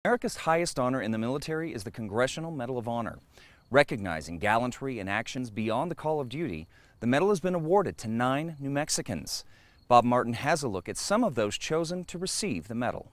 America's highest honor in the military is the Congressional Medal of Honor. Recognizing gallantry and actions beyond the call of duty, the medal has been awarded to 9 New Mexicans. Bob Martin has a look at some of those chosen to receive the medal.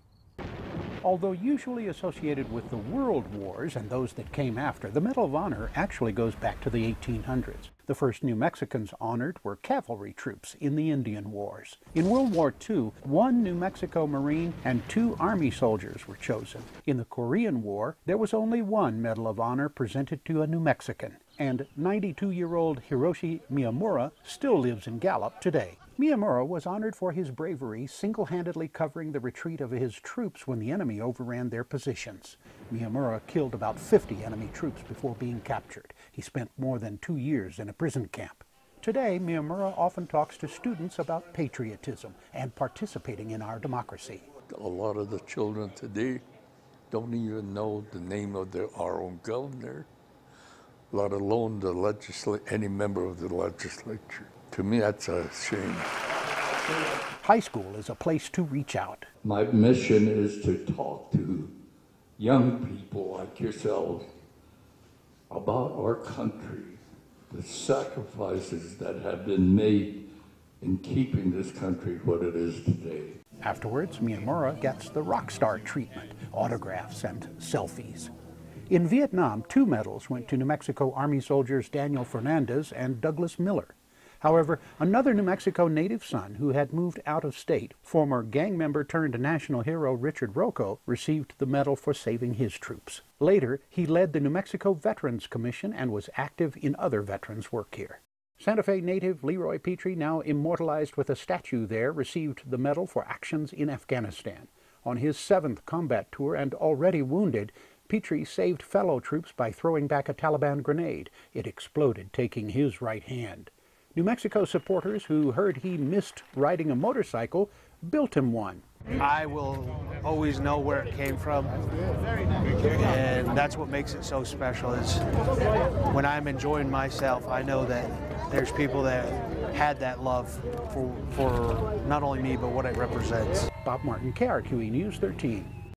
Although usually associated with the World Wars and those that came after, the Medal of Honor actually goes back to the 1800s. The first New Mexicans honored were cavalry troops in the Indian Wars. In World War II, 1 New Mexico Marine and 2 Army soldiers were chosen. In the Korean War, there was only 1 Medal of Honor presented to a New Mexican. And 92-year-old Hiroshi Miyamura still lives in Gallup today. Miyamura was honored for his bravery, single-handedly covering the retreat of his troops when the enemy overran their positions. Miyamura killed about 50 enemy troops before being captured. He spent more than 2 years in a prison camp. Today, Miyamura often talks to students about patriotism and participating in our democracy. A lot of the children today don't even know the name of our own governor, let alone any member of the legislature. To me, that's a shame. High school is a place to reach out. My mission is to talk to young people like yourselves about our country, the sacrifices that have been made in keeping this country what it is today. Afterwards, Miyamura gets the rock star treatment, autographs and selfies. In Vietnam, 2 medals went to New Mexico Army soldiers Daniel Fernandez and Douglas Miller. However, another New Mexico native son who had moved out of state, former gang member turned national hero Richard Rocco, received the medal for saving his troops. Later, he led the New Mexico Veterans Commission and was active in other veterans' work here. Santa Fe native Leroy Petrie, now immortalized with a statue there, received the medal for actions in Afghanistan. On his 7th combat tour and already wounded, Petrie saved fellow troops by throwing back a Taliban grenade. It exploded, taking his right hand. New Mexico supporters who heard he missed riding a motorcycle built him one. I will always know where it came from, and that's what makes it so special. Is when I'm enjoying myself, I know that there's people that had that love for not only me, but what it represents. Bob Martin, KRQE News 13.